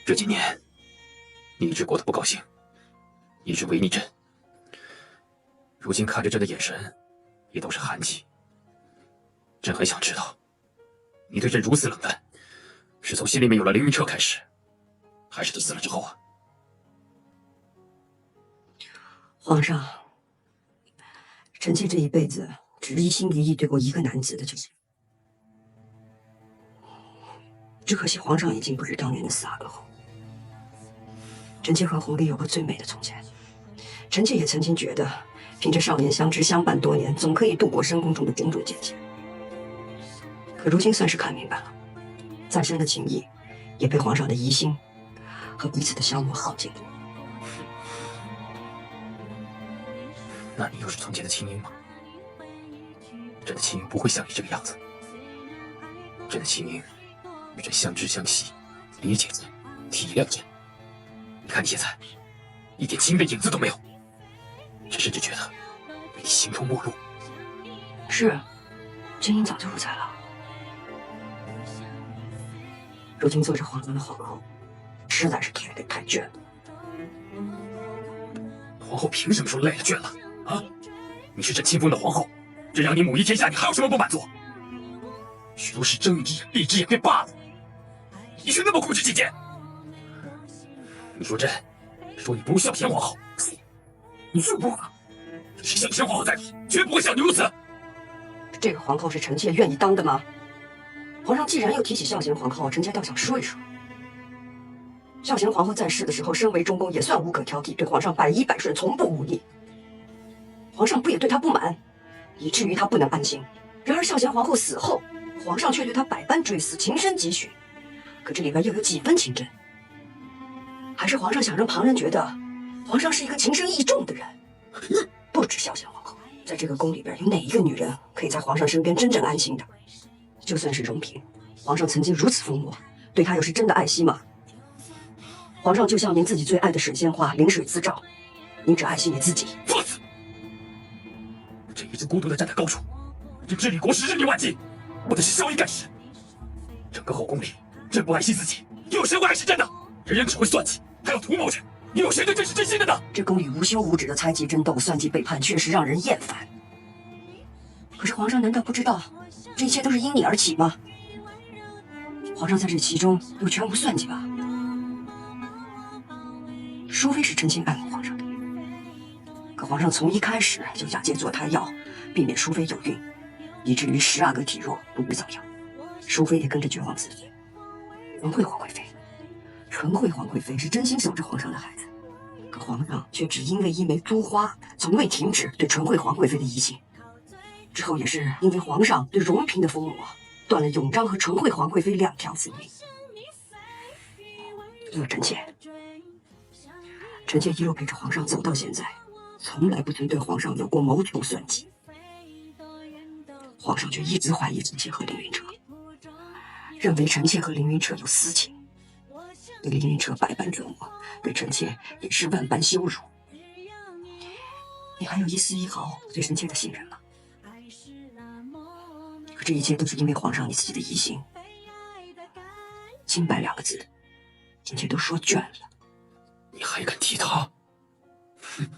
这几年，你一直过得不高兴，一直违逆朕。如今看着朕的眼神，也都是寒气。朕很想知道，你对朕如此冷淡，是从心里面有了凌云彻开始，还是他死了之后啊？皇上，臣妾这一辈子只一心一意对过一个男子的，只可惜皇上已经不是当年的4阿哥后。臣妾和弘历有过最美的从前，臣妾也曾经觉得，凭着少年相知相伴多年，总可以度过深宫中的种种艰险。可如今算是看明白了，再深的情谊，也被皇上的疑心和彼此的消磨耗尽了。那你又是从前的青樱吗？朕的青樱不会像你这个样子。朕的青樱与朕相知相惜，理解朕，体谅朕。你看你现在，一点青的影子都没有。朕甚至觉得你形同陌路。是，青樱早就不在了。如今做着皇上的皇后，实在是太累太倦了。皇后凭什么说累了倦了？啊！你是朕亲封的皇后，朕让你母仪天下，你还有什么不满足？许多事睁一只眼闭一只眼便罢了，你却那么固执己见。你说朕，说你不如孝贤皇后，你说不啊？是孝贤皇后在理，绝不会像你如此。这个皇后是臣妾愿意当的吗？皇上既然又提起孝贤皇后，臣妾倒想说一说。孝贤皇后在世的时候，身为中宫也算无可挑剔，对皇上百依百顺，从不忤逆。皇上不也对她不满，以至于她不能安心。然而孝贤皇后死后，皇上却对她百般追思，情深几许。可这里边又有几分情真？还是皇上想让旁人觉得皇上是一个情深意重的人？不止孝贤皇后，在这个宫里边，有哪一个女人可以在皇上身边真正安心的？就算是荣嫔，皇上曾经如此疯魔，对她又是真的爱惜吗？皇上就像您自己最爱的水仙花，临水自照，您只爱惜你自己。作死！朕一直孤独地站在高处，朕治理国事日理万机，我的是孝义干事。整个后宫里，朕不爱惜自己，又有谁会爱惜朕呢？人人只会算计，还要图谋着，又有谁对朕是真心的呢？这宫里无休无止的猜忌争斗、算计背叛，确实让人厌烦。可是皇上难道不知道，这一切都是因你而起吗？皇上在这其中又全无算计吧？淑妃是真心爱慕皇上的，可皇上从一开始就假借做胎药，避免淑妃有孕，以至于10阿哥体弱，不日早夭，淑妃也跟着绝望自焚。纯惠皇贵妃是真心守着皇上的孩子，可皇上却只因为一枚珠花，从未停止对纯惠皇贵妃的疑心。之后也是因为皇上对荣嫔的疯魔，断了永璋和纯惠皇贵妃2条性命。而臣妾一路陪着皇上走到现在，从来不曾对皇上有过谋求算计。皇上却一直怀疑臣妾和凌云彻，认为臣妾和凌云彻有私情，对凌云彻百般折磨，对臣妾也是万般羞辱。你还有一丝一毫对臣妾的信任吗？可这一切都是因为皇上你自己的疑心。清白2个字，臣妾都说倦了。你还敢提他？哼！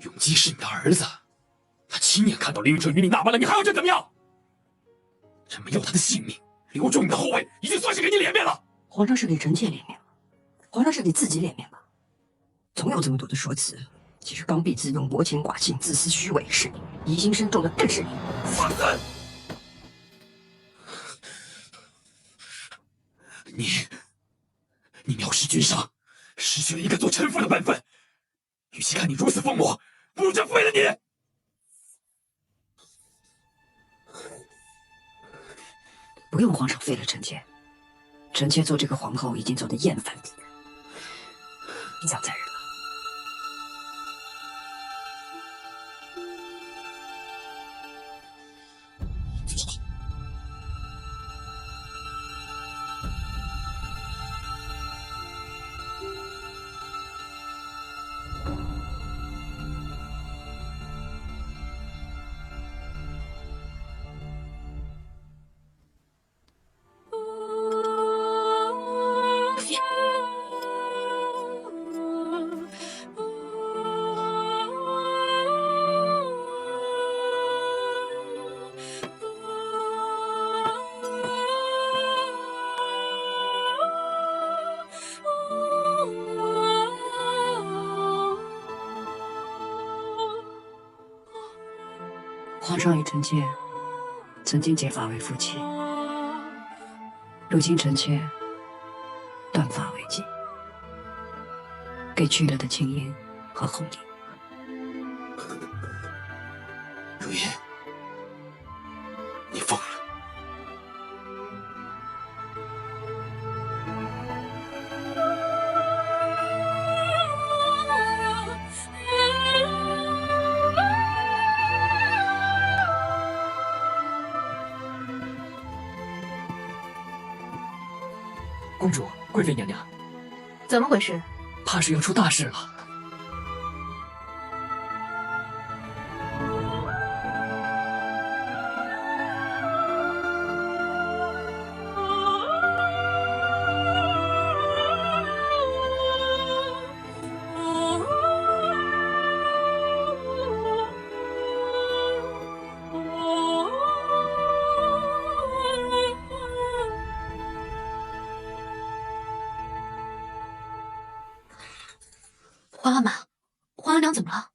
永基是你的儿子，他亲眼看到凌云彻与你那般了，你还要朕怎么样？朕没要他的性命，留住你的后位，已经算是给你脸面了。皇上是给臣妾脸面吗？皇上是给自己脸面吗？总有这么多的说辞，其实刚愎自用、薄情寡情、自私虚伪是你，疑心深重的更是你。放肆！你藐视君上，失去了一个做臣妇的本分。与其看你如此疯魔，不如朕废了你。不用皇上废了臣妾，臣妾做这个皇后已经做得厌烦敌人，不想再忍了。上与臣妾曾经结发为夫妻，如今臣妾断发为祭，给去了的青樱和红樱。如烟，你疯了！公主、贵妃娘娘，怎么回事？怕是要出大事了。皇阿玛，皇额娘怎么了？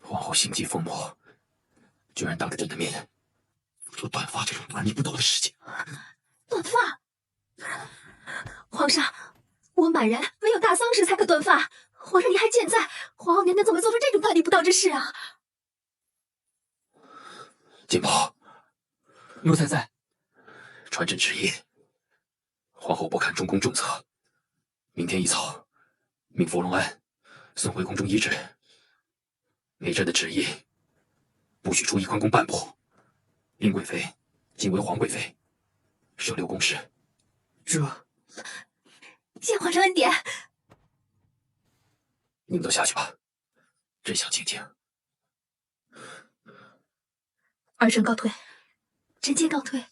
皇后心机疯魔，居然当着朕的面做断发这种大逆不道的事情。断发？皇上，我满人唯有大丧事才可断发。皇上您还健在，皇后娘娘怎么做出这种大逆不道之事啊？金宝，奴才在。传朕旨意，皇后不堪中宫重责，明天一早命芙蓉安送回宫中医治。没朕的旨意，不许出仪宽宫半步。林贵妃今为皇贵妃，设6宫事。这，谢皇上恩典。你们都下去吧，朕想静静。儿臣告退，臣妾告退。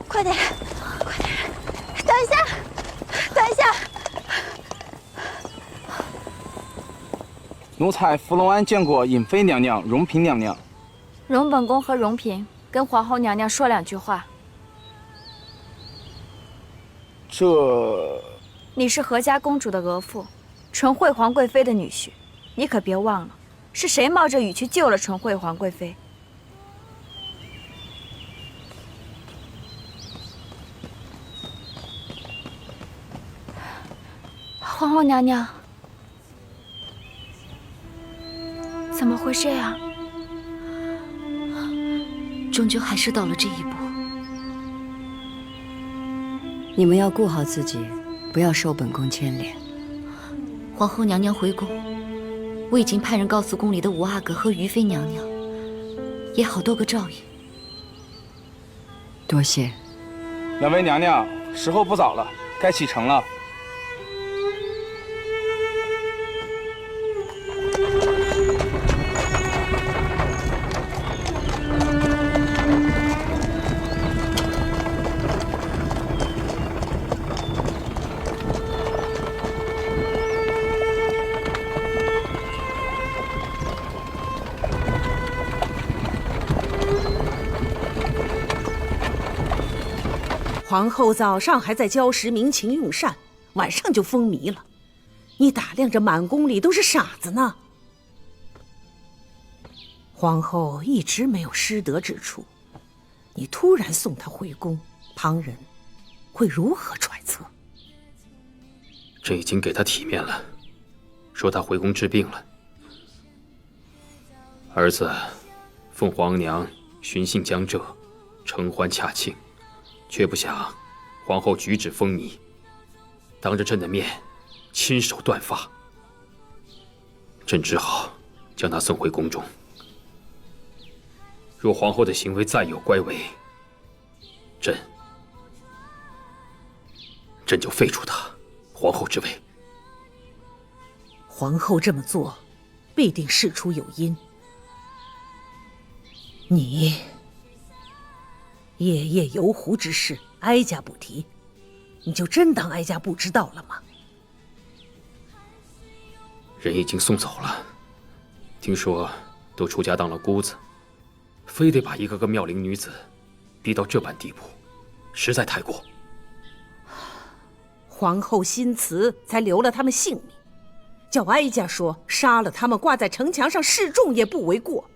快点，快点！等一下，等一下！奴才芙蓉庵见过尹妃娘娘、荣嫔娘娘。荣本宫和荣嫔跟皇后娘娘说2句话。这……你是何家公主的额驸，纯惠皇贵妃的女婿，你可别忘了，是谁冒着雨去救了纯惠皇贵妃。皇后娘娘，怎么会这样？终究还是到了这一步。你们要顾好自己，不要受本宫牵连。皇后娘娘回宫，我已经派人告诉宫里的五阿哥和于妃娘娘，也好多个照应。多谢。2位娘娘，时候不早了，该启程了。皇后早上还在礁石鸣琴用膳，晚上就风靡了。你打量着满宫里都是傻子呢。皇后一直没有失德之处，你突然送她回宫，旁人会如何揣测？朕已经给她体面了，说她回宫治病了。儿子奉皇娘寻幸江浙，承欢洽庆，却不想皇后举止风靡，当着朕的面亲手断发。朕只好将她送回宫中。若皇后的行为再有乖违，朕就废除她皇后之位。皇后这么做，必定事出有因。你夜夜游湖之事，哀家不提，你就真当哀家不知道了吗？人已经送走了，听说都出家当了姑子，非得把一个个妙龄女子逼到这般地步，实在太过。皇后心慈，才留了他们性命，叫哀家说杀了他们挂在城墙上示众也不为过，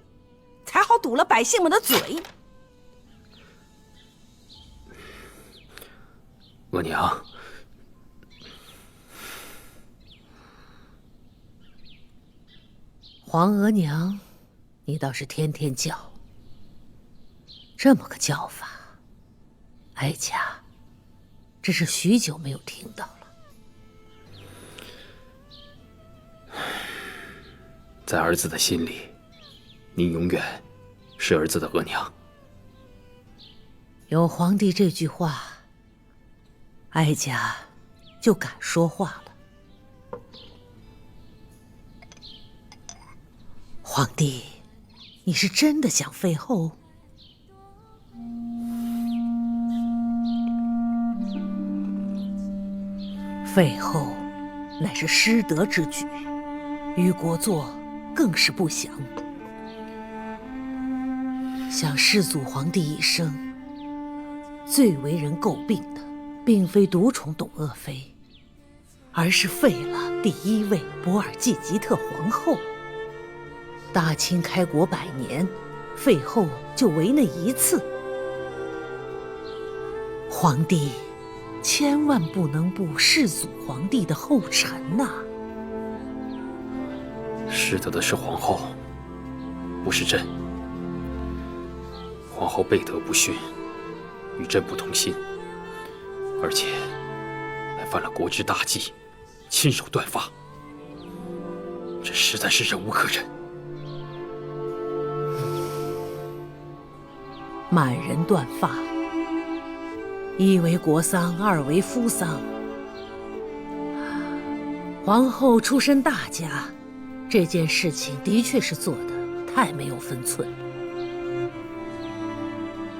才好堵了百姓们的嘴。额娘，皇额娘，你倒是天天叫，这么个叫法，哀家这是许久没有听到了。在儿子的心里，您永远是儿子的额娘。有皇帝这句话，哀家就敢说话了。皇帝，你是真的想废后？废后乃是失德之举，于国祚更是不祥。想世祖皇帝一生，最为人诟病的，并非独宠董鄂妃，而是废了第一位博尔济吉特皇后。大清开国100年，废后就唯那一次。皇帝千万不能步世祖皇帝的后尘呐！失德的是皇后，不是朕。皇后背德不逊，与朕不同心，而且还犯了国之大忌，亲手断发，这实在是忍无可忍。满人断发，一为国丧，二为夫丧。皇后出身大家，这件事情的确是做得太没有分寸了。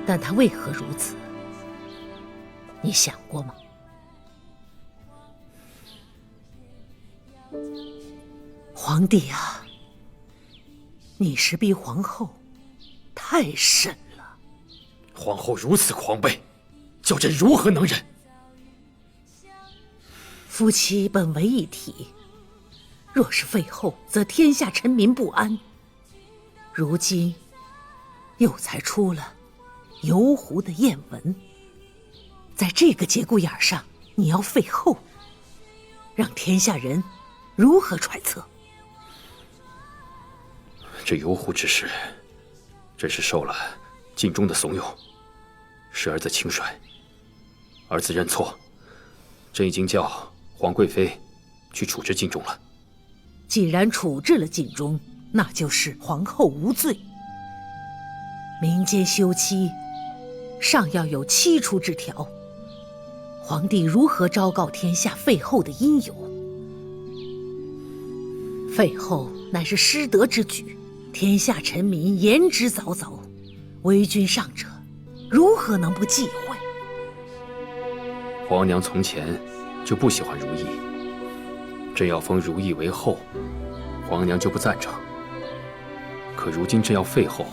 但她为何如此？你想过吗？皇帝啊，你是逼皇后太甚了。皇后如此狂悖，叫朕如何能忍？夫妻本为一体，若是废后，则天下臣民不安。如今又才出了游湖的艳闻，在这个节骨眼上，你要废后，让天下人如何揣测？这游湖之事，真是受了晋中的怂恿，是儿子轻率，儿子认错。朕已经叫皇贵妃去处置晋中了。既然处置了晋中，那就是皇后无罪。民间休妻，尚要有七出之条，皇帝如何昭告天下废后的因由？废后乃是失德之举，天下臣民言之凿凿，为君上者如何能不忌讳？皇娘从前就不喜欢如意，朕要封如意为后，皇娘就不赞成。可如今朕要废后，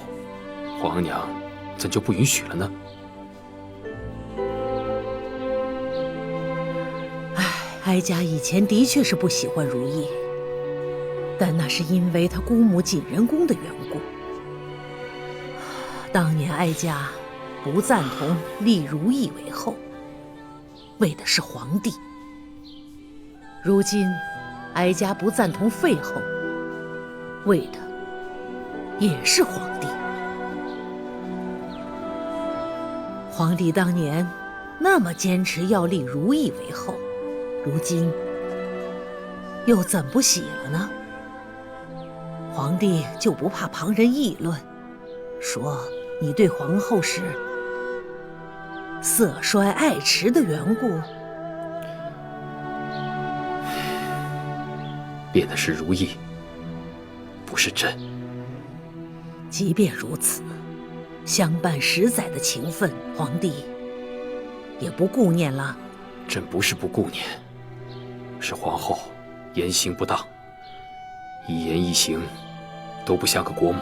皇娘怎就不允许了呢？哀家以前的确是不喜欢如意，但那是因为她姑母景仁宫的缘故。当年哀家不赞同立如意为后，为的是皇帝。如今哀家不赞同废后，为的也是皇帝。皇帝当年那么坚持要立如意为后，如今又怎不喜了呢？皇帝就不怕旁人议论，说你对皇后是色衰爱弛的缘故？变的是如意，不是朕。即便如此，相伴10载的情分，皇帝也不顾念了。朕不是不顾念，是皇后言行不当，一言一行都不像个国母。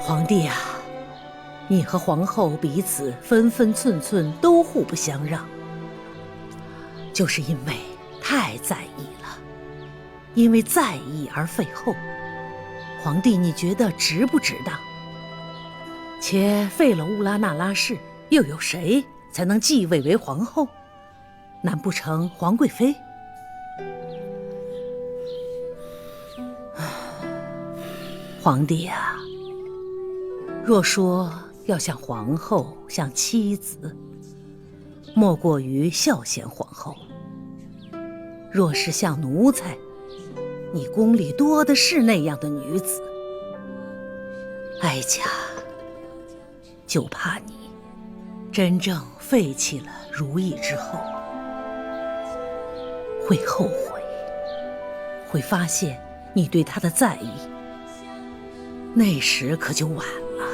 皇帝啊，你和皇后彼此分分寸寸都互不相让，就是因为太在意了，因为在意而废后。皇帝，你觉得值不值当？且废了乌拉那拉氏，又有谁才能继位为皇后？难不成皇贵妃？皇帝啊，若说要像皇后，像妻子，莫过于孝贤皇后；若是像奴才，你宫里多的是那样的女子。哀家就怕你真正废弃了如意之后，会后悔，会发现你对她的在意，那时可就晚了，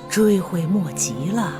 追悔莫及了。